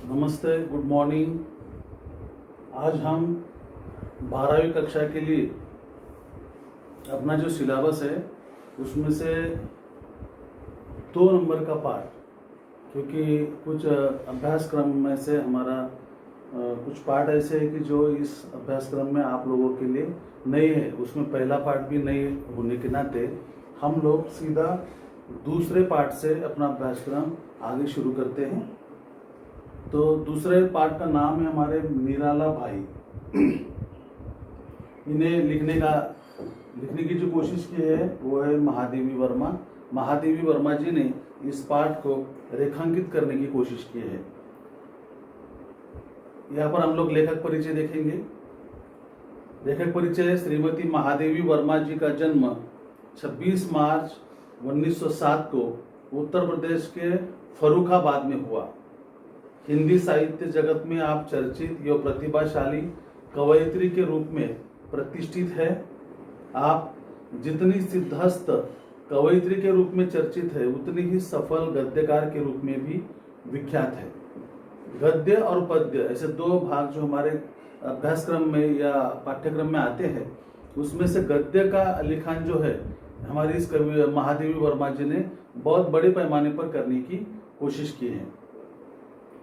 नमस्ते, good morning. आज हम 12वीं कक्षा के लिए अपना जो सिलेबस है उसमें से 2 नंबर का पार्ट, क्योंकि कुछ अभ्यासक्रम में से हमारा कुछ पार्ट ऐसे है कि जो इस अभ्यासक्रम में आप लोगों के लिए नए है, उसमें पहला पार्ट भी नए होने के नाते हम लोग सीधा दूसरे पार्ट से अपना अभ्यासक्रम आगे शुरू करते हैं। तो दूसरे पार्ट का नाम है हमारे निराला भाई। इन्हें लिखने की जो कोशिश की है वो है महादेवी वर्मा। महादेवी वर्मा जी ने इस पार्ट को रेखांकित करने की कोशिश की है। यहाँ पर हम लोग लेखक परिचय देखेंगे। लेखक परिचय: श्रीमती महादेवी वर्मा जी का जन्म 26 मार्च 1907 को उत्तर प्रदेश के फर्रुखाबाद में हुआ। हिंदी साहित्य जगत में आप चर्चित एवं प्रतिभाशाली कवयित्री के रूप में प्रतिष्ठित है। आप जितनी सिद्धहस्त कवयित्री के रूप में चर्चित है, उतनी ही सफल गद्यकार के रूप में भी विख्यात है। गद्य और पद्य ऐसे 2 भाग जो हमारे अभ्यासक्रम में या पाठ्यक्रम में आते हैं, उसमें से गद्य का लिखान जो है हमारी इस कवि महादेवी वर्मा जी ने बहुत बड़े पैमाने पर करने की कोशिश की है।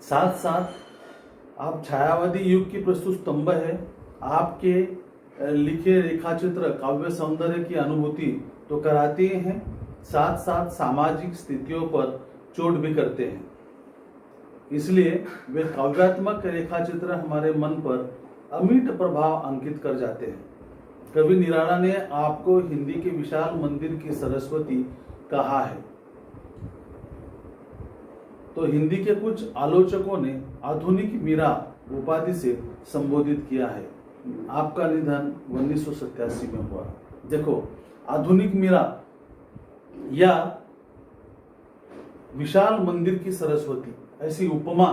साथ साथ आप छायावादी युग की प्रस्तुत स्तंभ है। आपके लिखे रेखाचित्र काव्य सौंदर्य की अनुभूति तो कराते हैं, साथ साथ सामाजिक स्थितियों पर चोट भी करते हैं। इसलिए वे काव्यात्मक रेखाचित्र हमारे मन पर अमिट प्रभाव अंकित कर जाते हैं। कवि निराला ने आपको हिंदी के विशाल मंदिर की सरस्वती कहा है, तो हिंदी के कुछ आलोचकों ने आधुनिक मीरा उपाधि से संबोधित किया है। आपका निधन 1987 में हुआ। देखो, आधुनिक मीरा या विशाल मंदिर की सरस्वती, ऐसी उपमा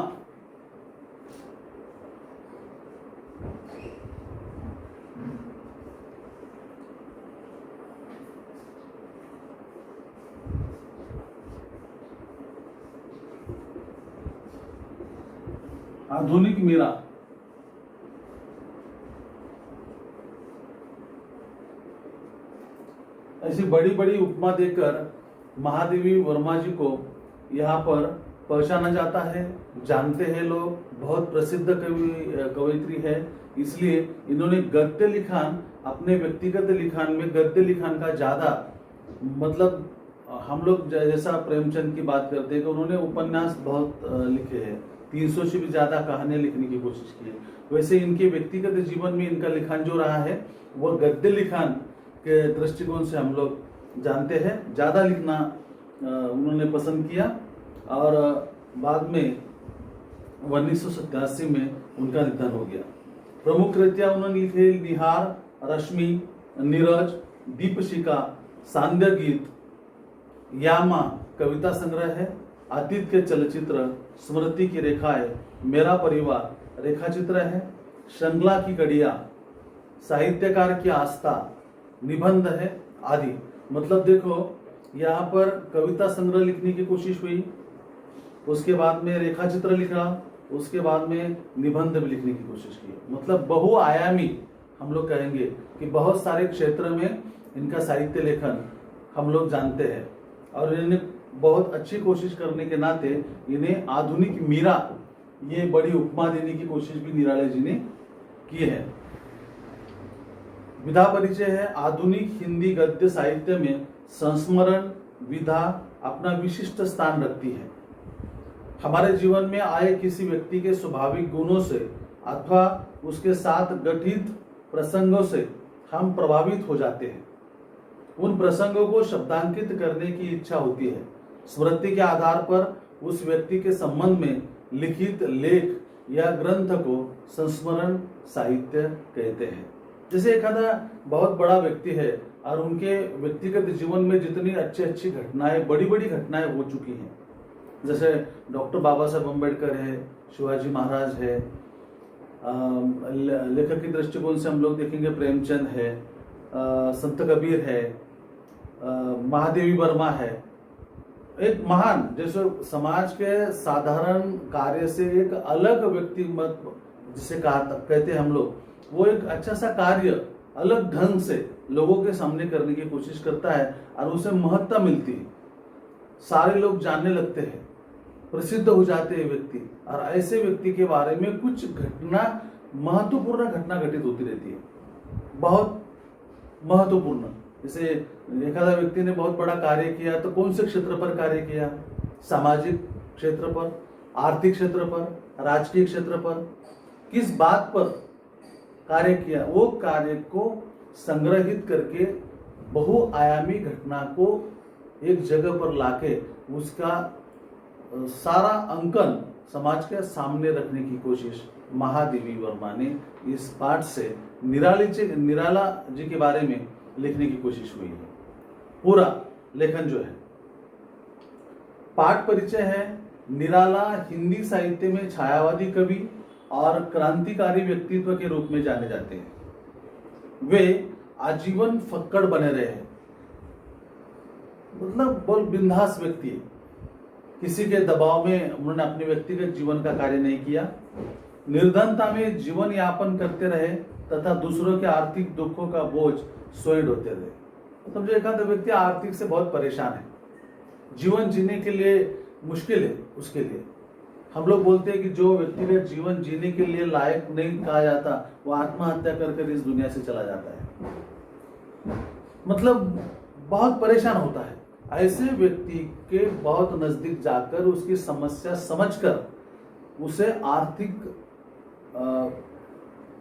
आधुनिक मीरा ऐसी बड़ी बड़ी उपमा देकर महादेवी वर्मा जी को यहाँ पर पहचाना जाता है, जानते हैं लोग। बहुत प्रसिद्ध कवयित्री है, इसलिए इन्होंने गद्य लिखान अपने व्यक्तिगत लिखान में गद्य लिखान का ज्यादा, मतलब हम लोग जैसा प्रेमचंद की बात करते हैं कि उन्होंने उपन्यास बहुत लिखे हैं, 300 से भी ज्यादा कहानियां लिखने की कोशिश की है, वैसे इनके व्यक्तिगत जीवन में इनका लिखान जो रहा है वह गद्य लिखान के दृष्टिकोण से हम लोग जानते हैं। ज्यादा लिखना उन्होंने पसंद किया और बाद में 1987 में उनका निधन हो गया। प्रमुख कृतियां उन्होंने लिखे: निहार, रश्मि, नीरज, दीपशिखा, सांध्य गीत, यामा कविता संग्रह है, आदित्य चलचित्र, स्मृति की रेखाएं, मेरा परिवार रेखाचित्र है, श्रृंखला की कड़िया, साहित्यकार की आस्था, निबंध है आदि। मतलब देखो, यहाँ पर कविता संग्रह लिखने की कोशिश हुई, उसके बाद में रेखाचित्र लिखा, उसके बाद में निबंध भी लिखने की कोशिश की। मतलब बहुआयामी हम लोग कहेंगे कि बहुत सारे क्षेत्र में इनका साहित्य लेखन हम लोग जानते हैं, और इन्हें बहुत अच्छी कोशिश करने के नाते इन्हें आधुनिक मीरा ये बड़ी उपमा देने की कोशिश भी निराला जी ने की है। विधा परिचय है: आधुनिक हिंदी गद्य साहित्य में संस्मरण विधा अपना विशिष्ट स्थान रखती है। हमारे जीवन में आए किसी व्यक्ति के स्वाभाविक गुणों से अथवा उसके साथ गठित प्रसंगों से हम प्रभावित हो जाते हैं। उन प्रसंगों को शब्दांकित करने की इच्छा होती है। स्मृति के आधार पर उस व्यक्ति के संबंध में लिखित लेख या ग्रंथ को संस्मरण साहित्य कहते हैं। जैसे एखादा बहुत बड़ा व्यक्ति है और उनके व्यक्तिगत जीवन में जितनी अच्छी घटनाएं, बड़ी बड़ी घटनाएं हो चुकी हैं, जैसे डॉक्टर बाबा साहब अम्बेडकर है, शिवाजी महाराज है, लेखक की दृष्टिकोण से हम लोग देखेंगे प्रेमचंद है, संत कबीर है, महादेवी वर्मा है, एक महान, जैसे समाज के साधारण कार्य से एक अलग व्यक्तिमत जिसे कहते हैं हम लोग, वो एक अच्छा सा कार्य अलग ढंग से लोगों के सामने करने की कोशिश करता है और उसे महत्ता मिलती है, सारे लोग जानने लगते हैं, प्रसिद्ध हो जाते हैं व्यक्ति, और ऐसे व्यक्ति के बारे में कुछ घटना, महत्वपूर्ण घटना घटित होती रहती है, बहुत महत्वपूर्ण। जैसे एखादा व्यक्ति ने बहुत बड़ा कार्य किया तो कौन से क्षेत्र पर कार्य किया, सामाजिक क्षेत्र पर, आर्थिक क्षेत्र पर, राजकीय क्षेत्र पर, किस बात पर कार्य किया, वो कार्य को संग्रहित करके बहुआयामी घटना को एक जगह पर लाके उसका सारा अंकन समाज के सामने रखने की कोशिश महादेवी वर्मा ने इस पाठ से निराला जी के बारे में लिखने की कोशिश हुई है। पूरा लेखन जो है, पाठ परिचय है। निराला हिंदी साहित्य में छायावादी कवि और क्रांतिकारी व्यक्तित्व के रूप में जाने जाते हैं। वे आजीवन फक्कड़ बने रहे हैं, मतलब बोल बिंदास व्यक्ति, किसी के दबाव में उन्होंने अपने व्यक्तिगत जीवन का कार्य नहीं किया, निर्धनता में जीवन यापन करते रहे तथा दूसरों के आर्थिक दुखों का बोझ स्वयं ढोते रहे। मतलब जो एकांत व्यक्ति आर्थिक से बहुत परेशान है, जीवन जीने के लिए मुश्किल है, उसके लिए हम लोग बोलते हैं कि जो व्यक्तिगत जीवन जीने के लिए लायक नहीं कहा जाता वो आत्महत्या कर इस दुनिया से चला जाता है, मतलब बहुत परेशान होता है। ऐसे व्यक्ति के बहुत नजदीक जाकर उसकी समस्या समझकर उसे आर्थिक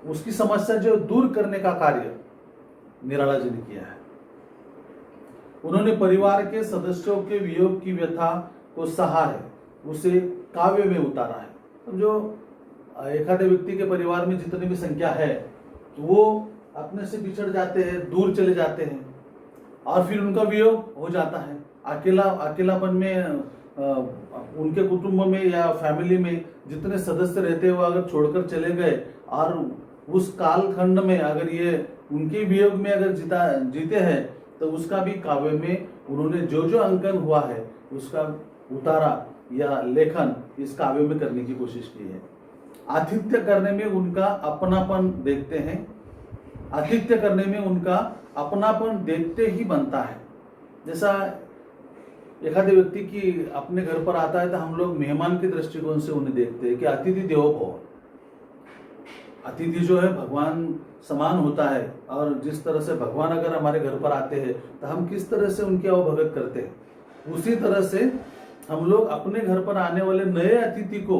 उसकी समस्या जो दूर करने का कार्य निराला जी ने किया है। उन्होंने परिवार के सदस्यों के वियोग की व्यथा को सहा है, उसे काव्य में उतारा है। तो जो एखादे व्यक्ति के परिवार में जितनी भी संख्या है तो वो अपने से बिछड़ जाते हैं, दूर चले जाते हैं और फिर उनका वियोग हो जाता है। अकेलापन में उनके कुटुंब में या फैमिली में जितने सदस्य रहते हैं वो अगर छोड़कर चले गए और उस कालखंड में अगर ये उनके वियोग में अगर जीते हैं तो उसका भी काव्य में उन्होंने जो जो अंकन हुआ है उसका उतारा या लेखन इस काव्य में करने की कोशिश की है। आतिथ्य करने में उनका अपनापन देखते हैं, आतिथ्य करने में उनका अपनापन देखते ही बनता है। जैसा एखादे व्यक्ति की अपने घर पर आता है तो हम लोग मेहमान के दृष्टिकोण से उन्हें देखते हैं कि अतिथि देवो भव। अतिथि जो है भगवान समान होता है, और जिस तरह से भगवान अगर हमारे घर पर आते हैं तो हम किस तरह से उनकी अवभगत करते हैं, उसी तरह से हम लोग अपने घर पर आने वाले नए अतिथि को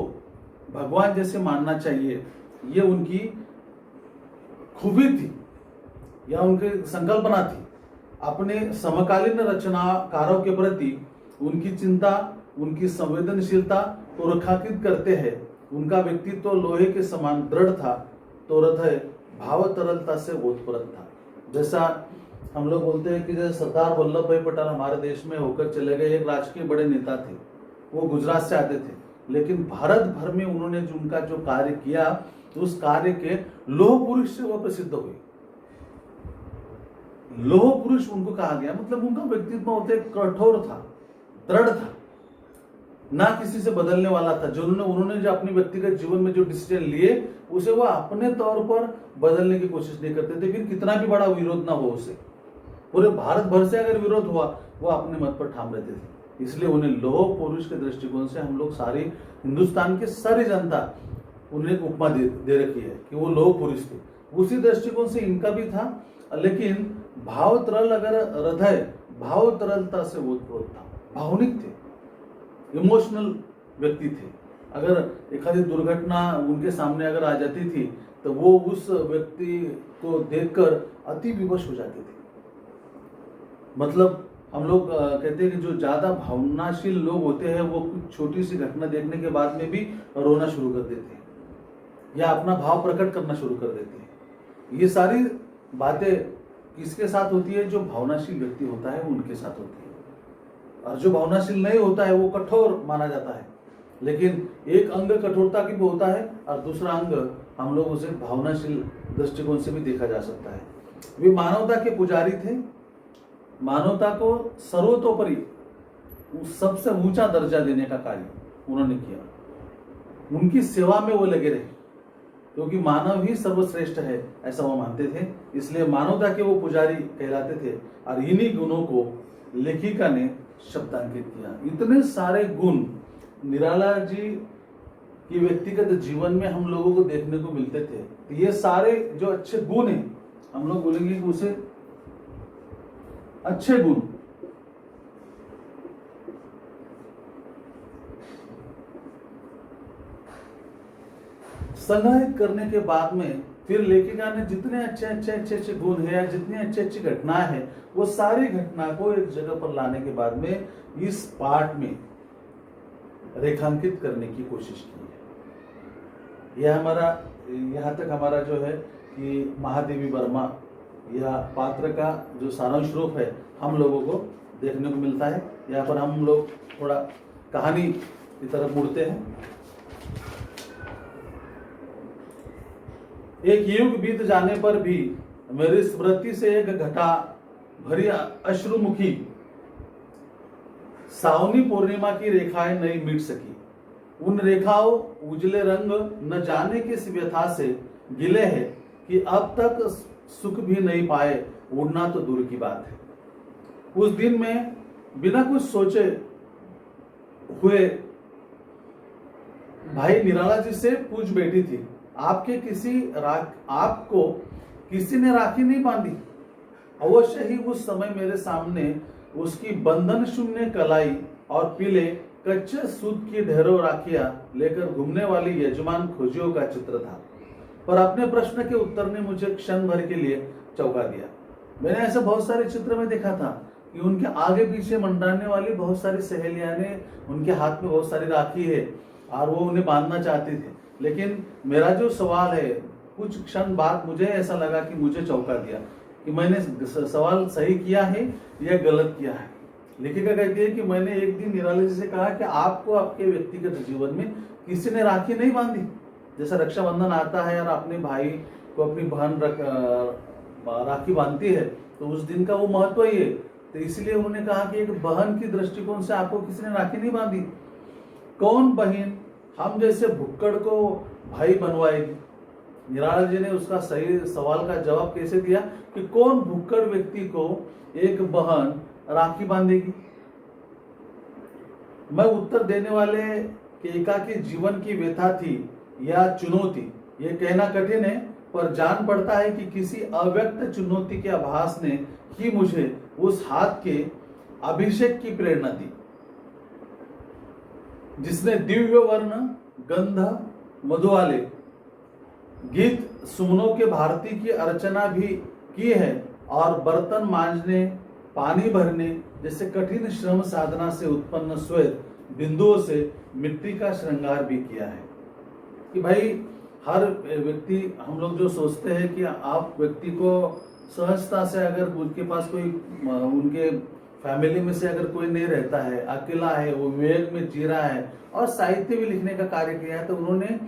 भगवान जैसे मानना चाहिए। ये उनकी खूबी थी या उनकी संकल्पना थी। अपने समकालीन रचनाकारों के प्रति उनकी चिंता, उनकी संवेदनशीलता को रेखांकित करते हैं। उनका व्यक्तित्व लोहे के समान दृढ़ था, तो हृदय भाव तरलता से ओतप्रोत था। जैसा हम लोग बोलते हैं कि जैसे सरदार वल्लभ भाई पटेल हमारे देश में होकर चले गए, एक राजकीय बड़े नेता थे, वो गुजरात से आते थे, लेकिन भारत भर में उन्होंने जो उनका जो कार्य किया तो उस कार्य के लौह पुरुष से वो प्रसिद्ध हुए। लौह पुरुष उनको कहा गया, मतलब उनका व्यक्तित्व होते कठोर था, दृढ़ था, ना किसी से बदलने वाला था। जो उन्होंने जो अपने व्यक्तिगत जीवन में जो डिसीजन लिए उसे वो अपने तौर पर बदलने की कोशिश नहीं करते थे, फिर कितना भी बड़ा विरोध ना हो उसे, पूरे भारत भर से अगर विरोध हुआ वो अपने मत पर ठाम रहते थे। इसलिए उन्हें लौह पुरुष के दृष्टिकोण से हम लोग सारी हिंदुस्तान की सारी जनता उन्हें एक उपमा दे रखी है कि वो लौह पुरुष थे। उसी दृष्टिकोण से इनका भी था, लेकिन भाव तरल अगर हृदय भाव तरलता से ओतप्रोत था, भावनिक थे, इमोशनल व्यक्ति थे। अगर एखादी दुर्घटना उनके सामने अगर आ जाती थी तो वो उस व्यक्ति को देखकर अति विवश हो जाते थे। मतलब हम लोग कहते हैं कि जो ज्यादा भावनाशील लोग होते हैं वो कुछ छोटी सी घटना देखने के बाद में भी रोना शुरू कर देते हैं या अपना भाव प्रकट करना शुरू कर देते हैं। ये सारी बातें किसके साथ होती है? जो भावनाशील व्यक्ति होता है उनके साथ होती है। और जो भावनाशील नहीं होता है वो कठोर माना जाता है। लेकिन एक अंग कठोरता की भी होता है और दूसरा अंग हम लोग उसे भावनाशील दृष्टिकोण से भी देखा जा सकता है। वे मानवता के पुजारी थे, मानवता को सर्वतोपरि उस सबसे ऊंचा दर्जा देने का कार्य उन्होंने किया। उनकी सेवा में वो लगे रहे, क्योंकि मानव ही सर्वश्रेष्ठ है ऐसा वो मानते थे, इसलिए मानवता के वो पुजारी कहलाते थे। और इन्हीं गुणों को लेखिका ने शब्दांकित किया। इतने सारे गुण निराला जी की व्यक्तिगत जीवन में हम लोगों को देखने को मिलते थे। तो ये सारे जो अच्छे गुण हैं, हम लोग बोलेंगे कि उसे अच्छे गुण, संग्रहित करने के बाद में फिर लेखिका ने जितने अच्छे गुण है या जितनी अच्छी घटनाएं हैं, वो सारी घटना को एक जगह पर लाने के बाद में इस पाठ में रेखांकित करने की कोशिश की है। यह हमारा यहाँ तक हमारा जो है कि महादेवी वर्मा यह पात्र का जो सारांश रूप है हम लोगों को देखने को मिलता है। यहाँ पर हम लोग थोड़ा कहानी की तरफ मुड़ते हैं। एक युग बीत जाने पर भी मेरी स्मृति से एक घटा भरी अश्रुमुखी सावनी पूर्णिमा की रेखाएं नहीं मिट सकी। उन रेखाओं उजले रंग न जाने किस व्यथा से गिले है कि अब तक सुख भी नहीं पाए, उड़ना तो दूर की बात है। उस दिन में बिना कुछ सोचे हुए भाई निराला जी से पूछ बैठी थी, आपको किसी ने राखी नहीं बांधी? अवश्य ही उस समय मेरे सामने उसकी बंधन शून्य कलाई और पीले कच्चे सूत की ढेरों राखियां लेकर घूमने वाली यजमान खोजियों का चित्र था। पर अपने प्रश्न के उत्तर ने मुझे क्षण भर के लिए चौंका दिया। मैंने ऐसे बहुत सारे चित्र में देखा था कि उनके आगे पीछे मंडराने वाली बहुत सारी सहेलियां ने, उनके हाथ में बहुत सारी राखी है और वो उन्हें बांधना चाहती थी। लेकिन मेरा जो सवाल है, कुछ क्षण बाद मुझे ऐसा लगा कि मुझे चौंका दिया कि मैंने सवाल सही किया है या गलत किया है। लेखिका कहती है कि मैंने एक दिन निराला जी से कहा कि आपको आपके व्यक्तिगत जीवन में किसी ने राखी नहीं बांधी? जैसा रक्षाबंधन आता है और अपने भाई को अपनी बहन राखी बांधती है, तो उस दिन का वो महत्व ही है। तो इसलिए उन्होंने कहा कि एक बहन की दृष्टिकोण से आपको किसी ने राखी नहीं बांधी? कौन बहन हम जैसे भुक्कड़ को भाई बनवाएगी? निराला जी ने उसका सही सवाल का जवाब कैसे दिया कि कौन भुक्कड़ व्यक्ति को एक बहन राखी बांधेगी? मैं उत्तर देने वाले के एकाकी जीवन की व्यथा थी या चुनौती, ये कहना कठिन है, पर जान पड़ता है कि किसी अव्यक्त चुनौती के आभास ने ही मुझे उस हाथ के अभिषेक की प्रेरणा दी, जिसने दिव्य वर्ण गंध मधु वाले गीत सुमनों के भारती की अर्चना भी की है और बर्तन मांजने, पानी भरने जैसे कठिन श्रम साधना से उत्पन्न श्वेत बिंदुओं से मिट्टी का श्रृंगार भी किया है। कि भाई हर व्यक्ति, हम लोग जो सोचते हैं कि आप व्यक्ति को सहजता से, अगर उनके पास कोई, उनके फैमिली में से अगर कोई नहीं रहता है, अकेला है, वो विवेक में जी रहा है और साहित्य भी लिखने का कार्य किया है, तो उन्होंने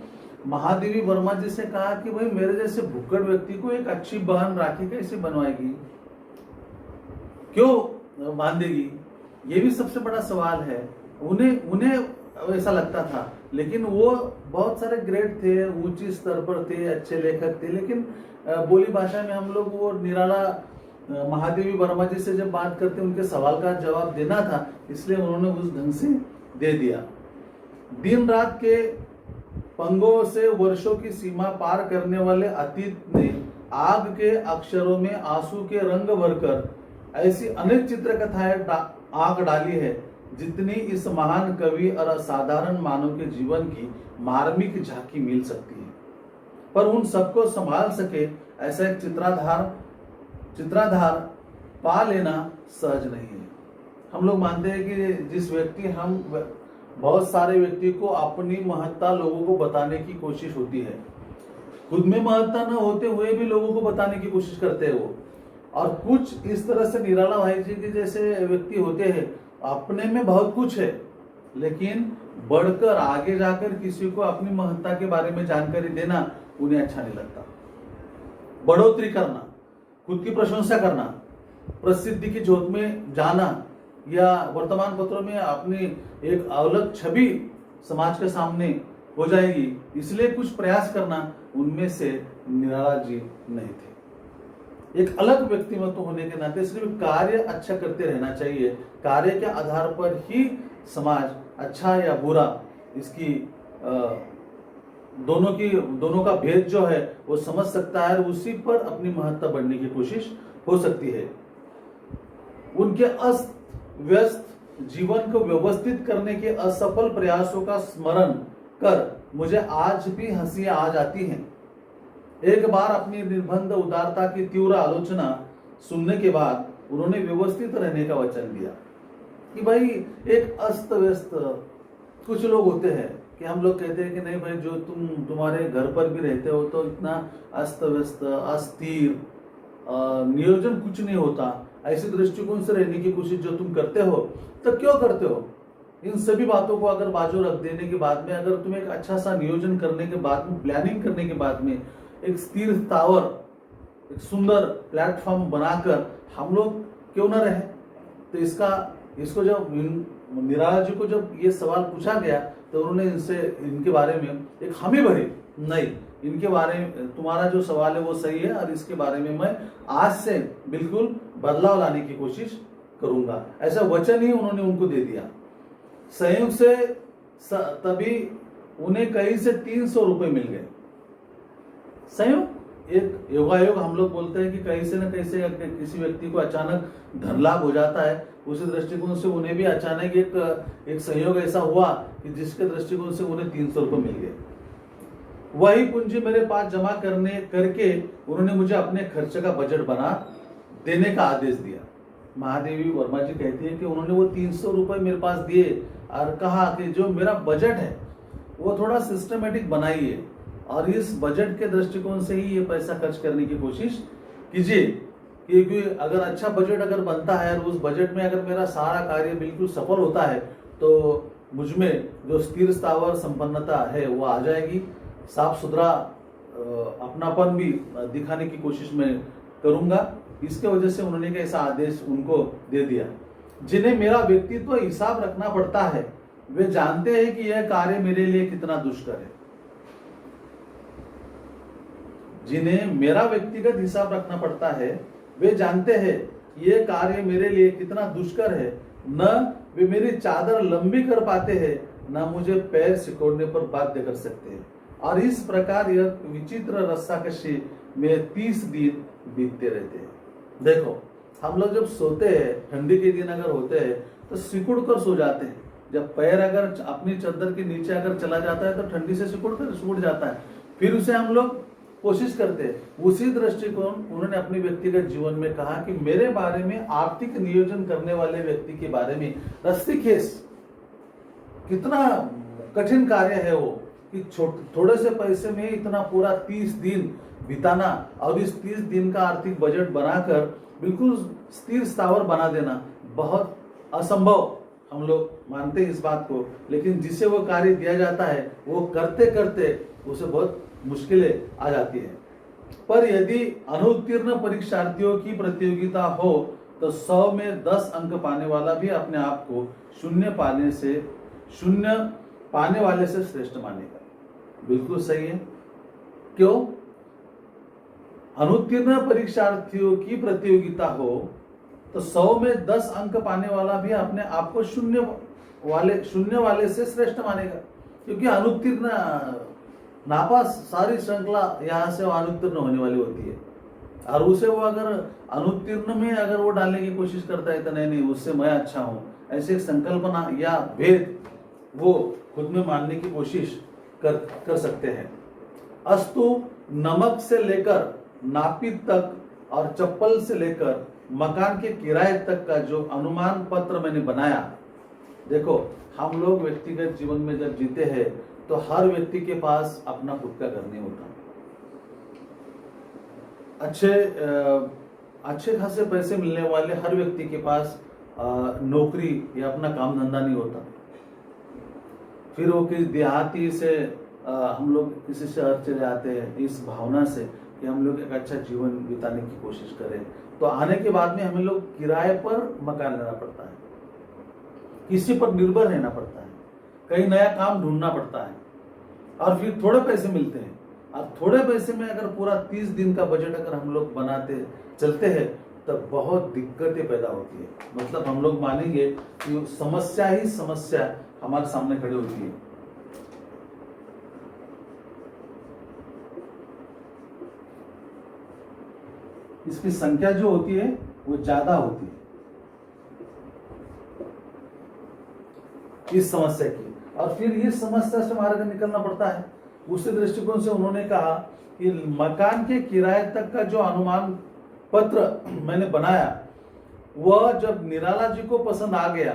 महादेवी वर्मा जी से कहा कि भाई मेरे जैसे भुक्कड़ व्यक्ति को एक अच्छी बहन राखी कैसे बनवाएगी, क्यों बांधेगी? ये भी सबसे बड़ा सवाल है। उन्हें ऐसा लगता था, लेकिन वो बहुत सारे ग्रेड थे, ऊंची स्तर पर थे, अच्छे लेखक थे, लेकिन बोली भाषा में हम लोग वो निराला महादेवी वर्मा जी से जब बात करते उनके सवाल का जवाब देना था, इसलिए उन्होंने उस ढंग से दे दिया। दिन रात के पंगों से वर्षों की सीमा पार करने वाले अतीत ने आग के अक्षरों में आंसू के रंग भरकर ऐसी अनेक चित्र कथाएं आग डाली है, जितनी इस महान कवि और असाधारण मानव के जीवन की मार्मिक झांकी मिल सकती है। पर उन सबको संभाल सके ऐसा एक चित्राधार पा लेना सहज नहीं है। हम लोग मानते हैं कि जिस व्यक्ति, हम बहुत सारे व्यक्ति को अपनी महत्ता लोगों को बताने की कोशिश होती है, खुद में महत्ता न होते हुए भी लोगों को बताने की कोशिश करते हैं वो। और कुछ इस तरह से निराला भाई जी के जैसे व्यक्ति होते हैं, अपने में बहुत कुछ है, लेकिन बढ़कर आगे जाकर किसी को अपनी महत्ता के बारे में जानकारी देना उन्हें अच्छा नहीं लगता। बढ़ोतरी करना, खुद की प्रशंसा करना, प्रसिद्धि की जोत में जाना, या वर्तमान पत्रों में अपनी एक अलग छवि समाज के सामने हो जाएगी, इसलिए कुछ प्रयास करना, उनमें से निराला जी नहीं थे। एक अलग व्यक्तिमत्व होने के नाते सिर्फ कार्य अच्छा करते रहना चाहिए, कार्य के आधार पर ही समाज अच्छा या बुरा, इसकी दोनों का भेद जो है वो समझ सकता है और उसी पर अपनी महत्ता बढ़ने की कोशिश हो सकती है। उनके अस्त व्यस्त जीवन को व्यवस्थित करने के असफल प्रयासों का स्मरण कर मुझे आज भी हंसी आ जाती है। एक बार अपनी निर्बंध उदारता की तीव्र आलोचना सुनने के बाद उन्होंने व्यवस्थित रहने का वचन दिया कि भाई एक अस्त व्यस्त, कुछ लोग होते हैं कि हम लोग कहते हैं कि नहीं भाई, जो तुम्हारे घर पर भी रहते हो तो इतना अस्त व्यस्त, अस्थिर, नियोजन कुछ नहीं होता, ऐसे दृष्टिकोण से रहने की कोशिश जो तुम करते हो, तो क्यों करते हो? इन सभी बातों को अगर बाजू रख देने के बाद में, अगर तुम एक अच्छा सा नियोजन करने के बाद में, प्लानिंग करने के बाद में एक स्थिर स्थावर, एक सुंदर प्लेटफॉर्म बनाकर हम लोग क्यों ना रहे? तो इसको जब निराला जी को जब ये सवाल पूछा गया तो उन्होंने इनके बारे में एक हामी भरी, नहीं, इनके बारे में तुम्हारा जो सवाल है वो सही है और इसके बारे में मैं आज से बिल्कुल बदलाव लाने की कोशिश करूंगा, ऐसा वचन ही उन्होंने उनको दे दिया। संयोग से तभी उन्हें कहीं से 300 रुपए मिल गए। संयोग, एक योगायोग हम लोग बोलते हैं कि कहीं से न कहीं से किसी व्यक्ति को अचानक धन लाभ हो जाता है, उसी दृष्टिकोण से उन्हें भी अचानक एक संयोग ऐसा हुआ कि जिसके दृष्टिकोण से उन्हें 300 रुपए मिल गए। वही पूंजी मेरे पास जमा करके उन्होंने मुझे अपने खर्च का बजट बना देने का आदेश दिया। महादेवी वर्मा जी कहती है कि उन्होंने वो 300 रुपए मेरे पास दिए और कहा कि जो मेरा बजट है वो थोड़ा सिस्टमेटिक बनाइए और इस बजट के दृष्टिकोण से ही ये पैसा खर्च करने की कोशिश कीजिए, क्योंकि अगर अच्छा बजट अगर बनता है और उस बजट में अगर मेरा सारा कार्य बिल्कुल सफल होता है तो मुझमें जो स्थिर स्थावर संपन्नता है वो आ जाएगी, साफ सुथरा अपनापन भी दिखाने की कोशिश मैं करूंगा। इसके वजह से उन्होंने एक ऐसा आदेश उनको दे दिया। जिन्हें मेरा व्यक्तित्व हिसाब रखना पड़ता है वे जानते हैं कि यह कार्य मेरे लिए कितना दुष्कर है। जिन्हें मेरा व्यक्तिगत हिसाब रखना पड़ता है वे जानते हैं यह कार्य मेरे लिए कितना दुष्कर है। न वे मेरी चादर लंबी कर पाते हैं, न मुझे पैर सिकोड़ने पर बाध्य कर सकते हैं। और इस प्रकार यह विचित्र रस्साकशी में 30 दिन बीतते रहते हैं। देखो, हम लोग जब सोते हैं, ठंडी के दिन अगर होते हैं तो सिकुड़ कर सो जाते हैं। जब पैर अगर अपनी चादर के नीचे अगर चला जाता है तो ठंडी से सिकुड़ जाता है, फिर उसे हम लोग कोशिश करते हैं। उसी दृष्टिकोण उन्होंने अपने व्यक्तिगत जीवन में कहा कि मेरे बारे में, आर्थिक नियोजन करने वाले व्यक्ति के बारे में रस्सीखेस कितना कठिन कार्य है वो, कि थोड़े से पैसे में इतना पूरा 30 दिन बिताना और इस 30 दिन का आर्थिक बजट बनाकर बिल्कुल स्थिर स्थावर बना देना बहुत असंभव, हम लोग मानते हैं इस बात को। लेकिन जिसे वो कार्य दिया जाता है वो करते करते उसे बहुत मुश्किलें आ जाती है। पर यदि अनुत्तीर्ण परीक्षार्थियों की प्रतियोगिता हो तो 100 में 10 अंक पाने वाला भी अपने आप को शून्य पाने वाले से श्रेष्ठ मानेगा। बिल्कुल सही है। क्यों? अनुत्तीर्ण परीक्षार्थियों की प्रतियोगिता हो तो 100 में 10 अंक पाने वाला भी अपने आप को शून्य वाले से श्रेष्ठ मानेगा, क्योंकि अनुत्तीर्ण नापास सारी श्रृंखला यहाँ से अनुत्तीर्ण होने वाली होती है। और उसे वो अगर अनुत्तीर्ण में अगर वो डालने की कोशिश करता है तो नहीं उससे मैं अच्छा हूं, ऐसे संकल्पना या भेद वो खुद में मानने की कोशिश कर सकते हैं। अस्तु नमक से लेकर नापित तक और चप्पल से लेकर मकान के किराए तक का जो अनुमान पत्र मैंने बनाया, देखो हम लोग व्यक्तिगत जीवन में जब जीते हैं तो हर व्यक्ति के पास अपना खुद का घर नहीं होता। अच्छे खासे पैसे मिलने वाले हर व्यक्ति के पास नौकरी या अपना काम धंधा नहीं होता। फिर वो किसी देहाती से हम लोग किसी शहर चले आते हैं इस भावना से कि हम लोग एक अच्छा जीवन बिताने की कोशिश करें, तो आने के बाद में हमें लोग किराए पर मकान लेना पड़ता है। किसी पर निर्भर रहना पड़ता है, कहीं नया काम ढूंढना पड़ता है और फिर थोड़े पैसे मिलते हैं। और थोड़े पैसे में अगर पूरा 30 दिन का बजट अगर हम लोग बनाते चलते हैं तब बहुत दिक्कतें पैदा होती है। मतलब हम लोग मानेंगे कि समस्या ही समस्या हमारे सामने खड़ी होती है। इसकी संख्या जो होती है वो ज्यादा होती है इस समस्या की, और फिर इस समस्या से हमारे निकलना पड़ता है। उसी दृष्टिकोण से उन्होंने कहा कि मकान के किराए तक का जो अनुमान पत्र मैंने बनाया वह जब निराला जी को पसंद आ गया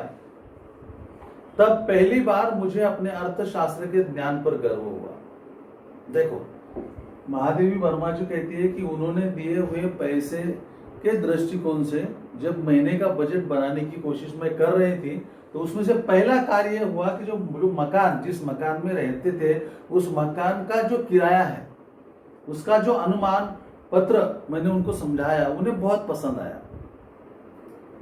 तब पहली बार मुझे अपने अर्थशास्त्र के ज्ञान पर गर्व हुआ। देखो, महादेवी वर्मा जी कहती है कि उन्होंने दिए हुए पैसे के दृष्टिकोण से जब महीने का बजट बनाने की कोशिश मैं कर रही थी तो उसमें से पहला कार्य हुआ कि जो मकान, जिस मकान में रहते थे, उस मकान का जो किराया है उसका जो अनुमान पत्र मैंने उनको समझाया, उन्हें बहुत पसंद आया।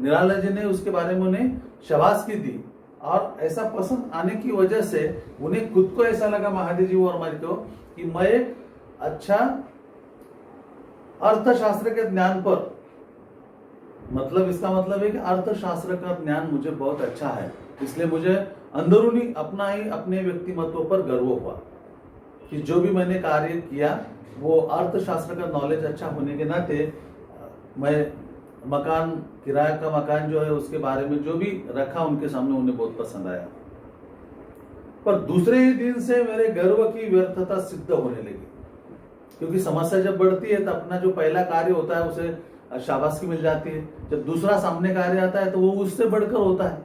निराला जी ने उसके बारे में उन्हें शाबाशी दी और ऐसा पसंद आने की वजह से उन्हें खुद को ऐसा लगा, महादेवी वर्मा जी को, कि मैं एक अच्छा अर्थशास्त्र के ज्ञान पर, मतलब इसका मतलब है कि अर्थशास्त्र का ज्ञान मुझे बहुत अच्छा है, इसलिए मुझे अंदरूनी अपने व्यक्तिमत्व पर गर्व हुआ कि जो भी मैंने कार्य किया वो अर्थशास्त्र का नॉलेज अच्छा होने के नाते मैं मकान, किराए का मकान जो है उसके बारे में जो भी रखा उनके सामने उन्हें बहुत पसंद आया। पर दूसरे ही दिन से मेरे गर्व की व्यर्थता सिद्ध होने लगी, क्योंकि समस्या जब बढ़ती है तो अपना जो पहला कार्य होता है उसे शाबाशी मिल जाती है, जब दूसरा सामने कार्य आता है तो वो उससे बढ़कर होता है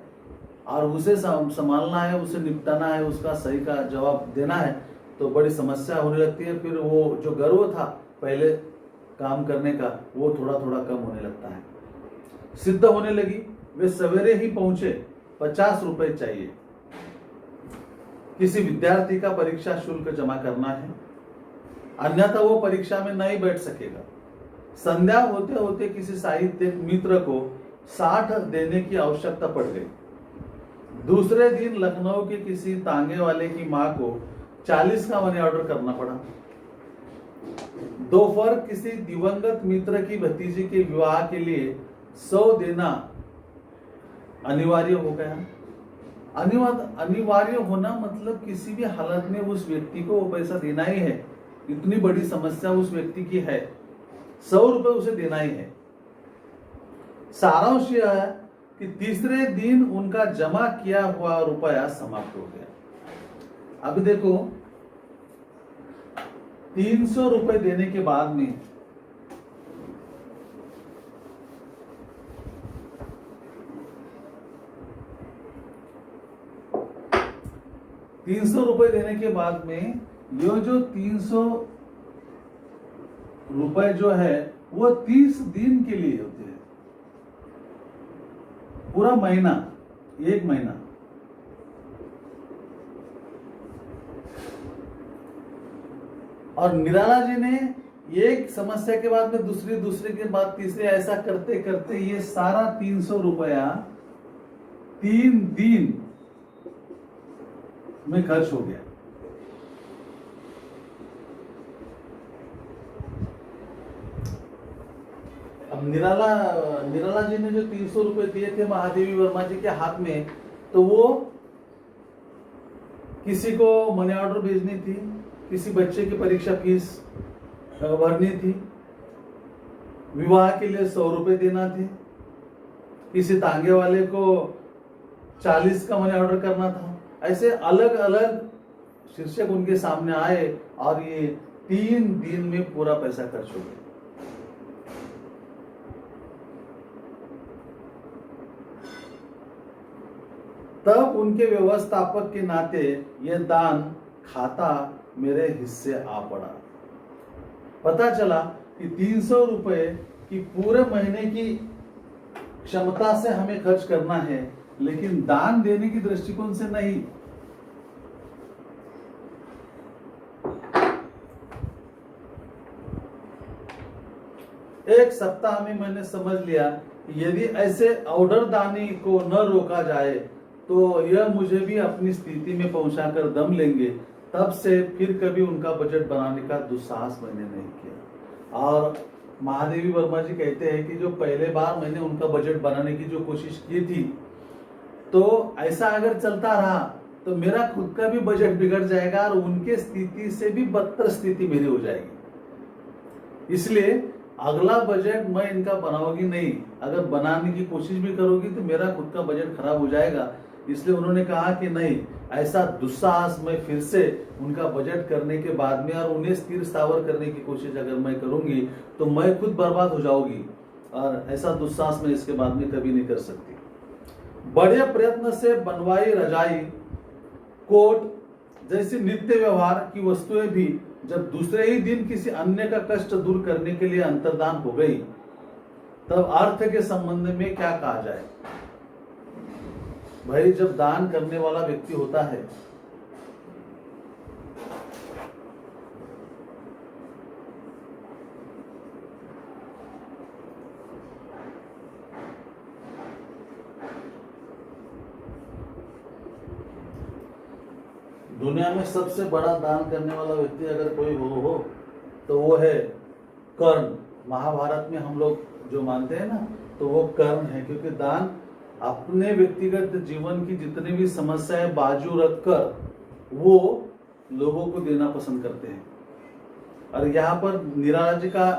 और उसे संभालना है, उसे निपटाना है, उसका सही का जवाब देना है, तो बड़ी समस्या होने लगती है। फिर वो जो गर्व था पहले काम करने का वो थोड़ा थोड़ा कम होने लगता है। सिद्ध होने लगी। वे सवेरे ही पहुंचे, 50 रुपए चाहिए, किसी विद्यार्थी का परीक्षा शुल्क जमा करना है, अन्यथा वो परीक्षा में नहीं बैठ सकेगा। संध्या होते होते किसी साहित्यिक मित्र को 60 देने की आवश्यकता पड़ गई। दूसरे दिन लखनऊ के किसी तांगे वाले की मां को 40 का मनी ऑर्डर करना पड़ा। दोपहर किसी दिवंगत मित्र की भतीजी के विवाह के लिए 100 देना अनिवार्य हो गया। अनिवार्य होना मतलब किसी भी हालत में उस व्यक्ति को वो पैसा देना ही है, इतनी बड़ी समस्या उस व्यक्ति की है, 100 रुपए उसे देना ही है। सारांश यह है कि तीसरे दिन उनका जमा किया हुआ रुपया समाप्त हो गया। अब देखो, 300 रुपए देने के बाद में ये जो 300 रुपए जो है वो 30 दिन के लिए होते हैं, पूरा महीना, 1 महीना। और निराला जी ने एक समस्या के बाद में दूसरे के बाद तीसरे, ऐसा करते करते ये सारा 300 रुपया 3 दिन में खर्च हो गया। अब निराला जी ने जो 300 रुपए दिए थे महादेवी वर्मा जी के हाथ में, तो वो किसी को मनी ऑर्डर भेजनी थी, किसी बच्चे की परीक्षा फीस भरनी थी, विवाह के लिए 100 रुपए देना थे, किसी तांगे वाले को 40 का मनी ऑर्डर करना था। ऐसे अलग अलग शीर्षक उनके सामने आए और ये 3 दिन में पूरा पैसा खर्च हो गया। तब उनके व्यवस्थापक के नाते यह दान खाता मेरे हिस्से आ पड़ा। पता चला कि 300 रुपए की पूरे महीने की क्षमता से हमें खर्च करना है, लेकिन दान देने की दृष्टिकोण से नहीं। एक सप्ताह में मैंने समझ लिया कि यदि ऐसे ऑर्डर दानी को न रोका जाए तो यह मुझे भी अपनी स्थिति में पहुंचाकर दम लेंगे। तब से फिर कभी उनका बजट बनाने का दुस्साहस मैंने नहीं किया। और महादेवी वर्मा जी कहते हैं कि जो पहले बार मैंने उनका बजट बनाने की जो कोशिश की थी, तो ऐसा अगर चलता रहा तो मेरा खुद का भी बजट बिगड़ जाएगा और उनके स्थिति से भी बदतर स्थिति मेरी हो जाएगी। इसलिए अगला बजट मैं इनका बनाऊंगी नहीं। अगर बनाने की कोशिश भी करोगी तो मेरा खुद का बजट खराब हो जाएगा। इसलिए उन्होंने कहा कि नहीं, ऐसा दुस्साहस मैं फिर से उनका बजट करने के बाद में और उन्हें स्थिर स्थावर करने की कोशिश अगर मैं करूंगी तो मैं खुद बर्बाद हो जाऊंगी, और ऐसा दुस्साहस मैं इसके बाद में कभी नहीं कर सकती। बड़े प्रयत्न से बनवाई रजाई, कोट जैसी नित्य व्यवहार की वस्तुएं भी जब दूसरे ही दिन किसी अन्य का कष्ट दूर करने के लिए अंतर्दान हो गई, तब अर्थ के संबंध में क्या कहा जाए। भाई, जब दान करने वाला व्यक्ति होता है दुनिया में सबसे बड़ा दान करने वाला व्यक्ति अगर कोई हो तो वो है कर्ण। महाभारत में हम लोग जो मानते हैं ना, तो वो कर्ण है, क्योंकि दान अपने व्यक्तिगत जीवन की जितनी भी समस्याएं बाजू रखकर वो लोगों को देना पसंद करते हैं। और यहाँ पर निराला जी का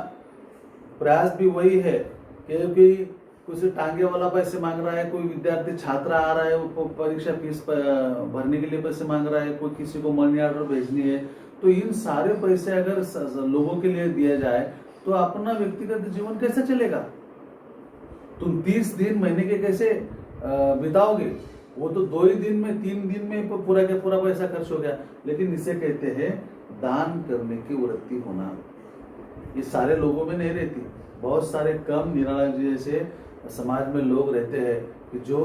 प्रयास भी वही है, क्योंकि कुछ टांगे वाला पैसे मांग रहा है, कोई विद्यार्थी छात्र आ रहा है, वो परीक्षा फीस भरने के लिए पैसे मांग रहा है, कोई किसी को मनी ऑर्डर भेजनी है, तो इन सारे पैसे अगर लोगों के लिए दिया जाए तो अपना व्यक्तिगत जीवन कैसे चलेगा? तुम 30 दिन महीने के कैसे बिताओगे? वो तो 2 ही दिन में 3 दिन में पूरा का पूरा पैसा खर्च हो गया। लेकिन इसे कहते हैं दान करने की वृत्ति होना। ये सारे लोगों में नहीं रहती। बहुत सारे कम निराला जी जैसे समाज में लोग रहते हैं कि जो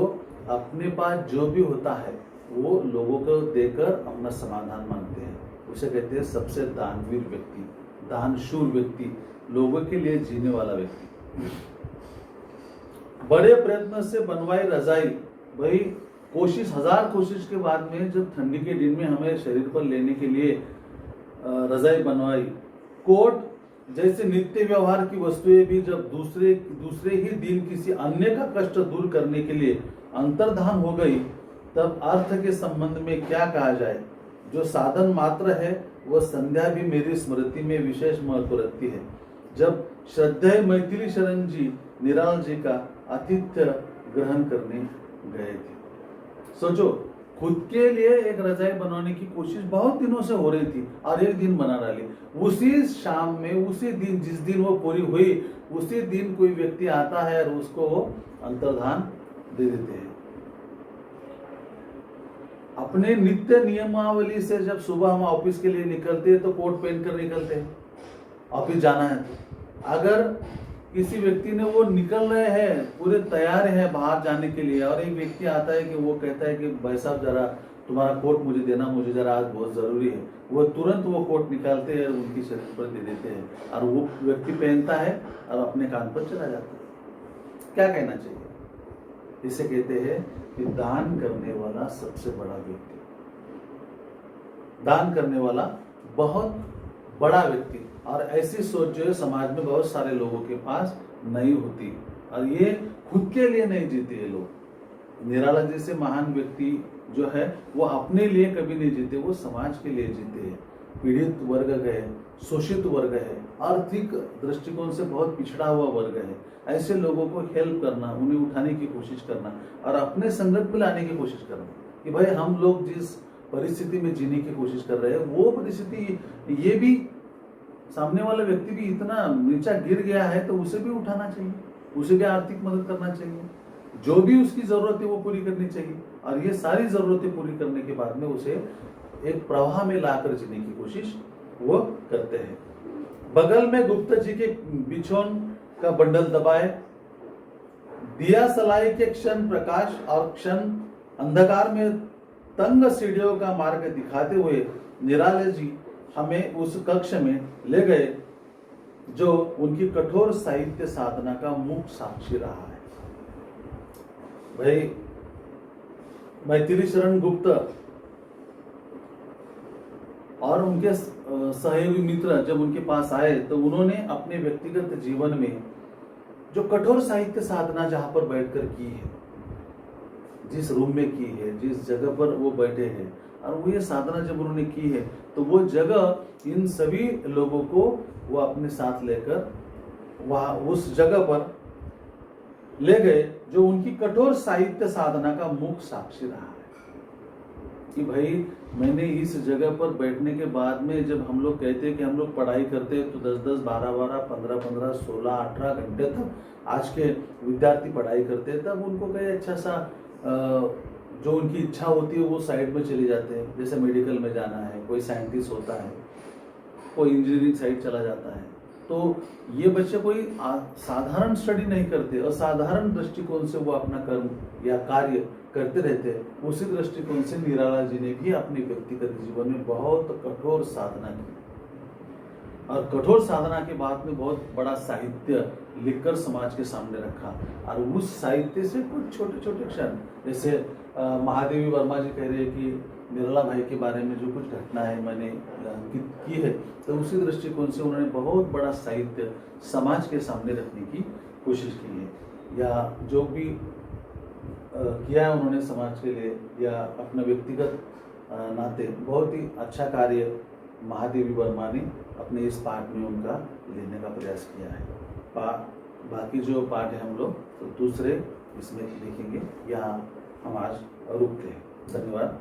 अपने पास जो भी होता है वो लोगों को देकर अपना समाधान मांगते हैं। उसे कहते हैं सबसे दानवीर व्यक्ति, दानशूर व्यक्ति, लोगों के लिए जीने वाला व्यक्ति। बड़े प्रयत्न से बनवाई रजाई, भाई कोशिश, 1000 कोशिश के बाद में जब ठंडी के दिन में हमें शरीर पर लेने के लिए रजाई बनवाई, कोट जैसे नित्य व्यवहार की वस्तुएं भी जब दूसरे ही दिन किसी अन्य का कष्ट दूर करने के लिए अंतर्धान हो गई, तब अर्थ के संबंध में क्या कहा जाए। जो साधन मात्र है वह संध्या भी मेरी स्मृति में विशेष महत्व रखती है। जब श्रद्धेय मैथिली शरण जी निराला जी का आतिथ्य ग्रहण करने गए थे, सोचो, खुद के लिए एक रजाई बनाने की कोशिश बहुत दिनों से हो रही थी और एक दिन बना डाली। उसी शाम में, उसी दिन, जिस दिन वो पूरी हुई, उसी दिन कोई व्यक्ति आता है और उसको अंतर्धान दे देते हैं। अपने नित्य नियमावली से जब सुबह हम ऑफिस के लिए निकलते हैं तो कोट पहन कर निकलते हैं, ऑफिस जाना है। अगर किसी व्यक्ति ने वो निकल रहे हैं, पूरे तैयार हैं बाहर जाने के लिए, और एक व्यक्ति आता है कि वो कहता है कि भाई साहब जरा तुम्हारा कोट मुझे देना, मुझे जरा आज बहुत जरूरी है, वो तुरंत वो कोट निकालते हैं, उनकी शरीर पर दे देते हैं और वो व्यक्ति पहनता है और अपने काम पर चला जाता है। क्या कहना चाहिए? इसे कहते हैं कि दान करने वाला सबसे बड़ा व्यक्ति, दान करने वाला बहुत बड़ा व्यक्ति। और ऐसी सोच जो है समाज में बहुत सारे लोगों के पास नहीं होती, और ये खुद के लिए नहीं जीते ये लोग। निराला जैसे महान व्यक्ति जो है वो अपने लिए कभी नहीं जीते, वो समाज के लिए जीते हैं। पीड़ित वर्ग है, शोषित वर्ग है, आर्थिक दृष्टिकोण से बहुत पिछड़ा हुआ वर्ग है, ऐसे लोगों को हेल्प करना, उन्हें उठाने की कोशिश करना और अपने संगत में लाने की कोशिश करना कि भाई हम लोग जिस परिस्थिति में जीने की कोशिश कर रहे हैं वो परिस्थिति, ये भी सामने वाला व्यक्ति भी इतना नीचा गिर गया है तो उसे भी उठाना चाहिए, उसे भी आर्थिक मदद करना चाहिए, जो भी उसकी जरूरत है वो पूरी करनी चाहिए। और ये सारी जरूरतें पूरी करने के बाद में उसे एक प्रवाह में लाकर जीने की कोशिश वो करते हैं। बगल में गुप्ता जी के बिछौन का बंडल दबाए, दिया सलाई के क्षण प्रकाश और क्षण अंधकार में तंग सीढ़ियों का मार्ग दिखाते हुए निराले जी हमें उस कक्ष में ले गए जो उनकी कठोर साहित्य साधना का मुख्य साक्षी रहा है। भाई मैथिली शरण गुप्त और उनके सहयोगी मित्र जब उनके पास आए तो उन्होंने अपने व्यक्तिगत जीवन में जो कठोर साहित्य साधना जहां पर बैठकर की है, जिस रूम में की है, जिस जगह पर वो बैठे हैं, और वो ये साधना जब उन्होंने की है तो वो जगह इन सभी लोगों को वो अपने साथ लेकर वहां उस जगह पर ले गए जो उनकी कठोर साहित्य साधना का मुख्य साक्षी रहा है कि भाई मैंने इस जगह पर बैठने के बाद में जब हम लोग कहते हैं कि हम लोग पढ़ाई करते हैं तो 10-10, 12-12, 15-15, 16-18 घंटे तक आज के विद्यार्थी पढ़ाई करते हैं, तब उनको कहीं अच्छा सा जो उनकी इच्छा होती है वो साइड में चले जाते हैं। जैसे मेडिकल में जाना है, कोई साइंटिस्ट होता है, कोई इंजीनियरिंग साइड चला जाता है। तो ये बच्चे कोई साधारण स्टडी नहीं करते, असाधारण दृष्टिकोण से वो अपना कर्म या कार्य करते रहते हैं। उसी दृष्टिकोण से निराला जी ने भी अपने व्यक्तिगत जीवन में बहुत कठोर साधना की और कठोर साधना के बाद में बहुत बड़ा साहित्य लिखकर समाज के सामने रखा। और उस साहित्य से कुछ छोटे छोटे क्षण, जैसे महादेवी वर्मा जी कह रहे हैं कि निराला भाई के बारे में जो कुछ घटनाएं मैंने अंकित की है, तो उसी दृष्टिकोण से उन्होंने बहुत बड़ा साहित्य समाज के सामने रखने की कोशिश की है। या जो भी किया है उन्होंने समाज के लिए या अपने व्यक्तिगत नाते बहुत ही अच्छा कार्य महादेवी वर्मा ने अपने इस पाठ में उनका लेने का प्रयास किया है। बाकी जो पाठ है हम लोग तो दूसरे इसमें लिखेंगे। यहाँ हम आज रुकते हैं। धन्यवाद।